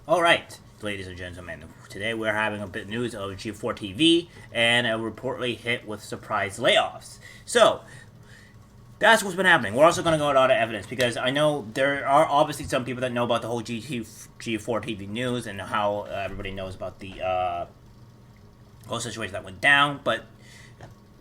Alright, ladies and gentlemen, today we're having a bit of news of G4TV and a reportedly hit with surprise layoffs. So, that's what's been happening. We're also going to go into a lot of evidence because I know there are obviously some people that know about the whole G4TV news and how everybody knows about the whole situation that went down, but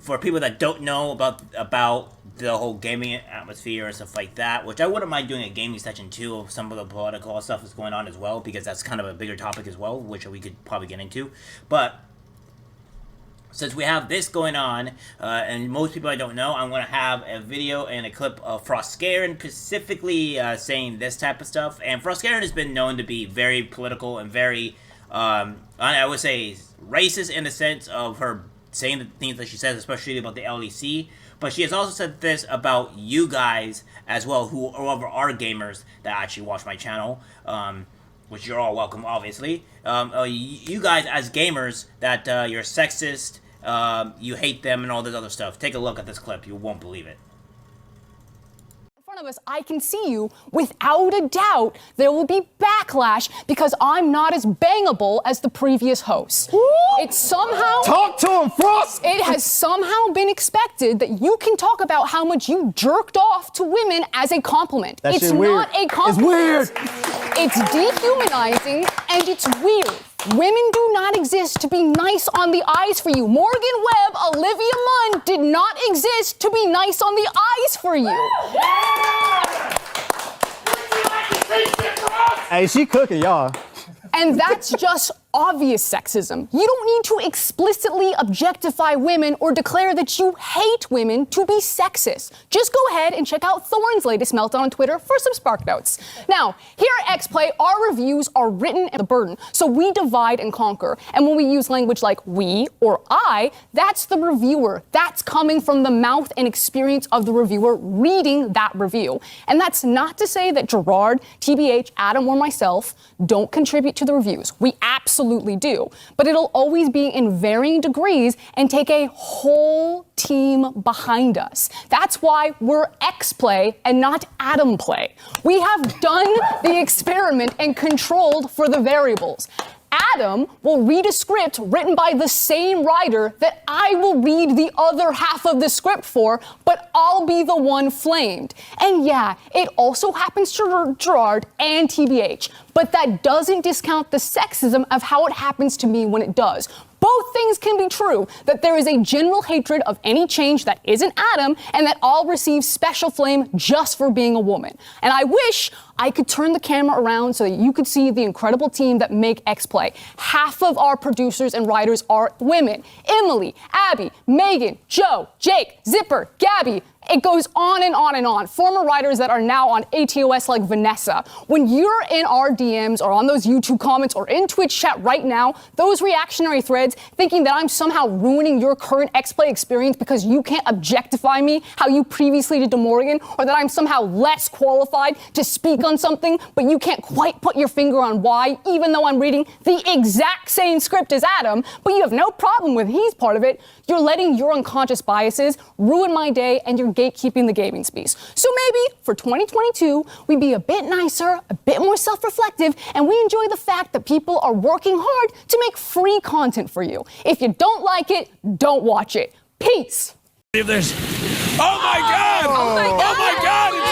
for people that don't know about the whole gaming atmosphere and stuff like that, which I wouldn't mind doing a gaming section too of some of the political stuff that's going on as well, because that's kind of a bigger topic as well, which we could probably get into. But since we have this going on, and most people I don't know, I'm going to have a video and a clip of Frostgaren specifically saying this type of stuff. And Frostgaren has been known to be very political and very, I would say, racist in the sense of her saying the things that she says, especially about the LEC, but she has also said this about you guys as well, whoever are gamers that actually watch my channel, which you're all welcome, obviously. You guys as gamers, that you're sexist, you hate them, and all this other stuff. Take a look at this clip. You won't believe it. Of us, I can see you. Without a doubt, there will be backlash because I'm not as bangable as the previous host. It's somehow... Talk to him, Frost! It has somehow been expected that you can talk about how much you jerked off to women as a compliment. It's not a compliment. It's weird. It's dehumanizing and it's weird. Women do not exist to be nice on the eyes for you. Morgan Webb, Olivia Munn did not exist to be nice on the eyes for you. Hey, she cooking, y'all. And that's just obvious sexism. You don't need to explicitly objectify women or declare that you hate women to be sexist. Just go ahead and check out Thorne's latest meltdown on Twitter for some spark notes. Now, here at XPlay, our reviews are written in the burden, so we divide and conquer. And when we use language like we or I, that's the reviewer. That's coming from the mouth and experience of the reviewer reading that review. And that's not to say that Gerard, TBH, Adam, or myself don't contribute to the reviews. We absolutely do. But it'll always be in varying degrees and take a whole team behind us. That's why we're XPlay and not Adam Play. We have done the experiment and controlled for the variables. Adam will read a script written by the same writer that I will read the other half of the script for, but I'll be the one flamed. And yeah, it also happens to Gerard and TBH, but that doesn't discount the sexism of how it happens to me when it does. Both things can be true, that there is a general hatred of any change that isn't Adam, and that I'll receive special flame just for being a woman. And I wish I could turn the camera around so that you could see the incredible team that make XPlay. Half of our producers and writers are women. Emily, Abby, Megan, Joe, Jake, Zipper, Gabby. It goes on and on and on. Former writers that are now on ATOS like Vanessa. When you're in our DMs or on those YouTube comments or in Twitch chat right now, those reactionary threads thinking that I'm somehow ruining your current XPlay experience because you can't objectify me how you previously did to Morgan, or that I'm somehow less qualified to speak on something, but you can't quite put your finger on why, even though I'm reading the exact same script as Adam, but you have no problem with he's part of it. You're letting your unconscious biases ruin my day, and you're gatekeeping the gaming space. So maybe for 2022, we be a bit nicer, a bit more self-reflective, and we enjoy the fact that people are working hard to make free content for you. If you don't like it, don't watch it. Peace. Oh my God! Oh my God! Oh my God! It's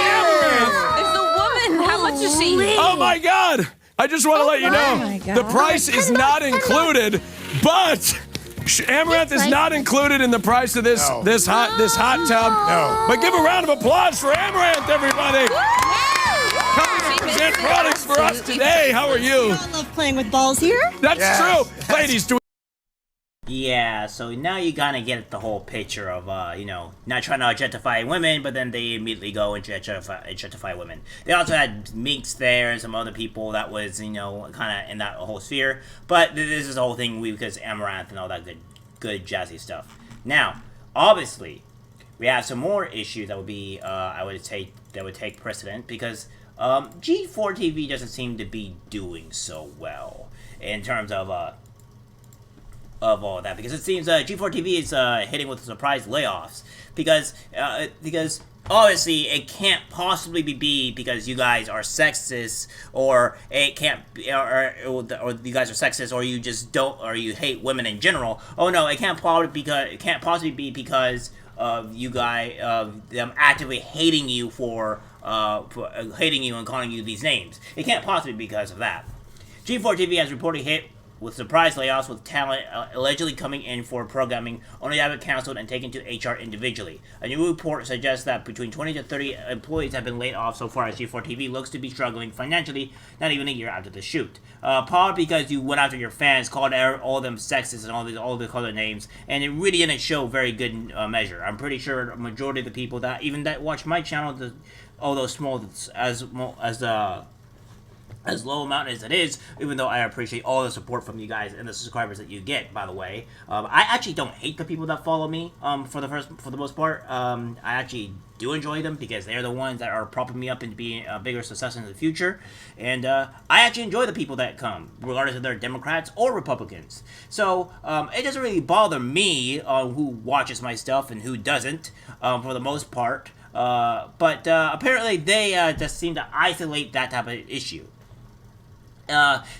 Amaranth! It's the woman. How much is she? Oh my God! I just want to let you know the price is not included, but Amaranth is not included in the price of this hot tub. No. But give a round of applause for Amaranth, everybody. Coming to present products for us today. How are you? We all love playing with balls here. That's true, ladies. Do Yeah, so now you kind of get the whole picture of, not trying to objectify women, but then they immediately go and objectify women. They also had Minx there and some other people that was, kind of in that whole sphere. But this is the whole thing because Amaranth and all that good jazzy stuff. Now, obviously, we have some more issues that would be, that would take precedent because G4TV doesn't seem to be doing so well in terms of all that, because it seems G4TV is hitting with surprise layoffs because obviously it can't possibly be because you guys are sexist, or it can't, or you guys are sexist, or you just don't, or you hate women in general. Oh no, it can't possibly be because of you guys, them actively hating you for hating you and calling you these names. It can't possibly be because of that. G4TV has reportedly hit with surprise layoffs, with talent allegedly coming in for programming only to have it canceled and taken to HR individually. A new report suggests that between 20 to 30 employees have been laid off so far, as G4TV looks to be struggling financially, not even a year after the shoot. Probably because you went after your fans, called all of them sexist and all the other names, and it really didn't show very good measure. I'm pretty sure a majority of the people that watch my channel, although small as low amount as it is, even though I appreciate all the support from you guys and the subscribers that you get, by the way. I actually don't hate the people that follow me, for the most part. I actually do enjoy them because they're the ones that are propping me up into being a bigger success in the future. And I actually enjoy the people that come, regardless if they're Democrats or Republicans. So it doesn't really bother me who watches my stuff and who doesn't, for the most part. But apparently they just seem to isolate that type of issue.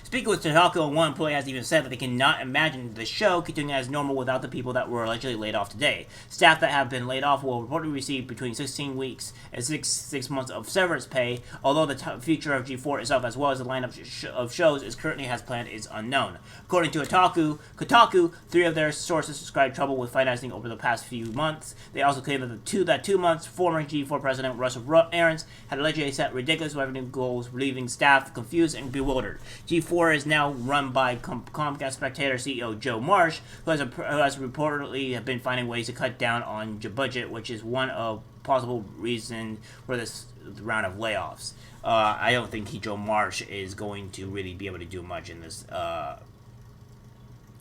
Speaking with Kotaku, one employee has even said that they cannot imagine the show continuing as normal without the people that were allegedly laid off today. Staff that have been laid off will reportedly receive between 16 weeks and 6 months of severance pay, although the future of G4 itself, as well as the lineup of shows it currently has planned, is unknown. According to Kotaku, 3 of their sources described trouble with financing over the past few months. They also claim that 2 months former G4 president Russell Aarons had allegedly set ridiculous revenue goals, leaving staff confused and bewildered. G4 is now run by Comcast Spectator CEO Joe Marsh, who has reportedly been finding ways to cut down on the budget, which is one of possible reasons for this round of layoffs. I don't think Joe Marsh is going to really be able to do much in this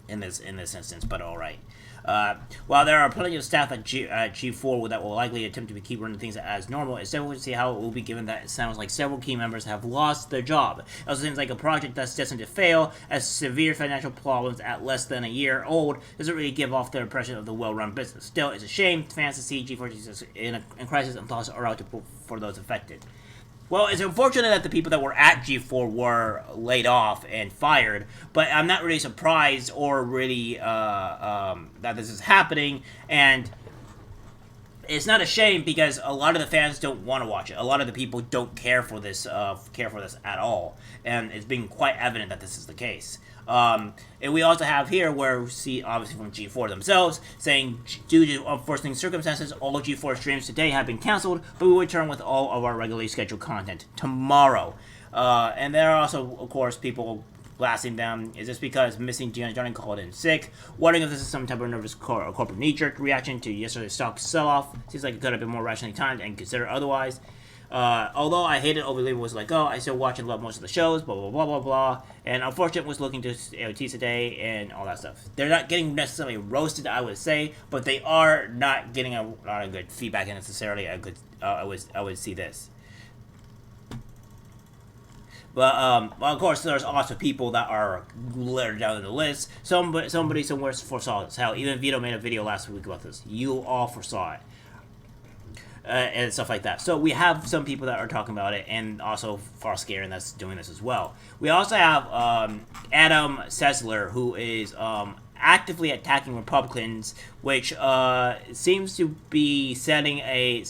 instance, but all right. While there are plenty of staff at G4 that will likely attempt to keep running things as normal, it's difficult to see how it will be, given that it sounds like several key members have lost their job. It also seems like a project that's destined to fail, as severe financial problems at less than a year old doesn't really give off the impression of the well-run business. Still, it's a shame fans to see G4 in crisis, and thoughts are out for those affected. Well, it's unfortunate that the people that were at G4 were laid off and fired, but I'm not really surprised or really that this is happening, and it's not a shame because a lot of the fans don't want to watch it. A lot of the people don't care for this at all, and it's been quite evident that this is the case. And we also have here where we see, obviously from G4 themselves, saying, due to unforeseen circumstances, all G4 streams today have been canceled, but we will return with all of our regularly scheduled content tomorrow. And there are also, of course, people blasting them. Is this because missing Johnny called in sick? Wondering if this is some type of nervous or corporate knee-jerk reaction to yesterday's stock sell-off. Seems like it could have been more rationally timed and considered otherwise. Although I hated Overleave was like, oh, I still watch and love most of the shows, blah, blah, blah, blah, blah. And Unfortunate was looking to tease today and all that stuff. They're not getting necessarily roasted, I would say, but they are not getting a lot of good feedback and necessarily a good, I would see this. But, well, of course, there's also people that are later down in the list. Somebody somewhere foresaw this. Hell, even Vito made a video last week about this. You all foresaw it. And stuff like that. So we have some people that are talking about it, and also Far Scaring that's doing this as well. We also have Adam Sessler, who is actively attacking Republicans, which seems to be setting a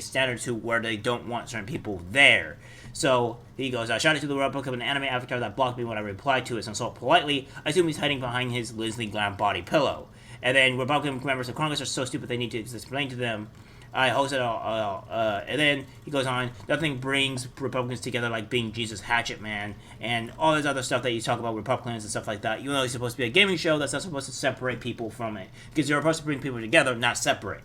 standard to where they don't want certain people there. So he goes, shout out to the Republican anime avatar that blocked me when I replied to his insult politely. I assume he's hiding behind his Leslie Glam body pillow. And then Republican members of Congress are so stupid they need to explain to them. I hosted and then he goes on, nothing brings Republicans together like being Jesus Hatchet Man, and all this other stuff that you talk about Republicans and stuff like that. You know, it's supposed to be a gaming show that's not supposed to separate people from it, because you're supposed to bring people together, not separate.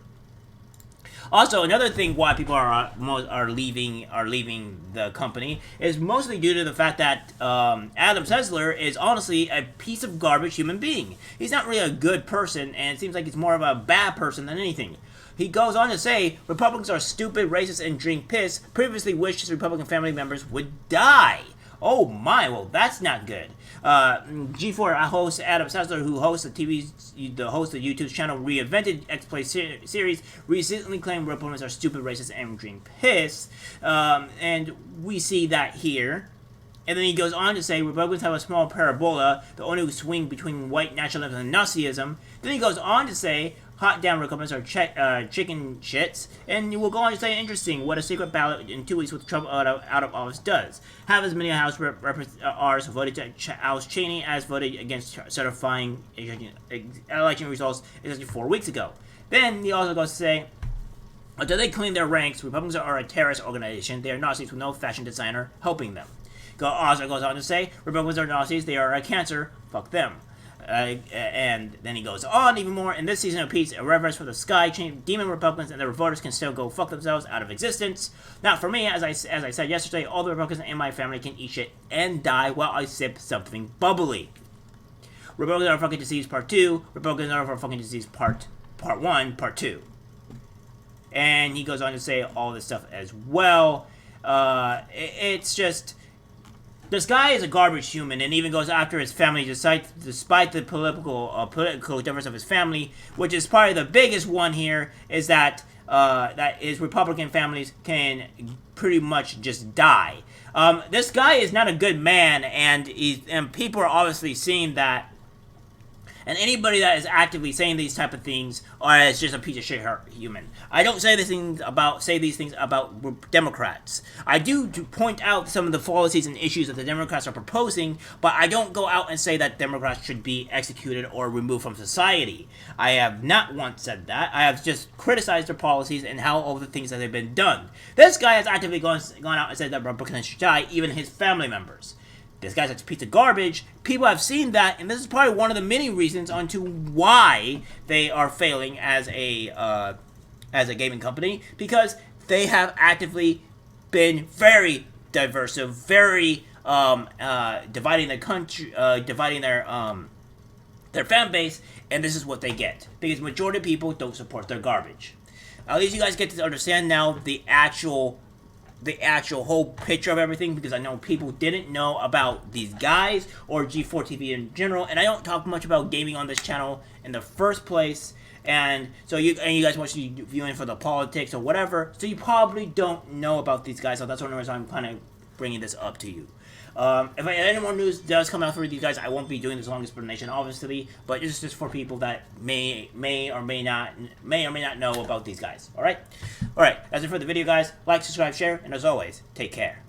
Also, another thing why people are leaving the company is mostly due to the fact that Adam Sessler is honestly a piece of garbage human being. He's not really a good person, and it seems like he's more of a bad person than anything. He goes on to say, Republicans are stupid, racist, and drink piss. Previously wished his Republican family members would die. Oh my, well that's not good. G4 host Adam Sessler, who hosts the host of YouTube's channel Reinvented X-Play series, recently claimed Republicans are stupid, racist, and green pissed. And we see that here. And then he goes on to say Republicans have a small parabola, the only swing between white nationalism and Nazism. Then he goes on to say hot damn Republicans are chicken shits, and we'll go on to say interesting what a secret ballot in 2 weeks with Trump out of office does. Have as many House R's voted to oust Cheney as voted against certifying election results exactly 4 weeks ago. Then he also goes to say, until they clean their ranks, Republicans are a terrorist organization. They are Nazis with no fashion designer helping them. Also goes on to say, Republicans are Nazis. They are a cancer. Fuck them. And then he goes on even more. In this season of peace, a reverence for the sky, demon Republicans and their voters can still go fuck themselves out of existence. Now, for me, as I said yesterday, all the Republicans in my family can eat shit and die while I sip something bubbly. Republicans are fucking disease part 2. Republicans are for fucking disease part 1, part 2. And he goes on to say all this stuff as well. It's just... This guy is a garbage human, and even goes after his family despite the political difference of his family, which is probably the biggest one here, is that his Republican families can pretty much just die. This guy is not a good man, and people are obviously seeing that. And anybody that is actively saying these type of things is just a piece of shit human. I don't say these things about Democrats. I do point out some of the policies and issues that the Democrats are proposing, but I don't go out and say that Democrats should be executed or removed from society. I have not once said that. I have just criticized their policies and how all the things that have been done. This guy has actively gone out and said that Republicans should die, even his family members. This guy's a piece of garbage. People have seen that, and this is probably one of the many reasons onto why they are failing as a gaming company, because they have actively been very diverse, very dividing the country, dividing their fan base, and this is what they get because majority of people don't support their garbage. At least you guys get to understand now the actual whole picture of everything, because I know people didn't know about these guys or G4TV in general, and I don't talk much about gaming on this channel in the first place, and so you guys watch the viewing for the politics or whatever, so you probably don't know about these guys, so that's one of the reasons I'm kind of bringing this up to you. If any more news does come out for these guys, I won't be doing this long explanation, obviously, but it's just for people that may or may not know about these guys. All right, that's it for the video, guys. Like, subscribe, share, and as always, take care.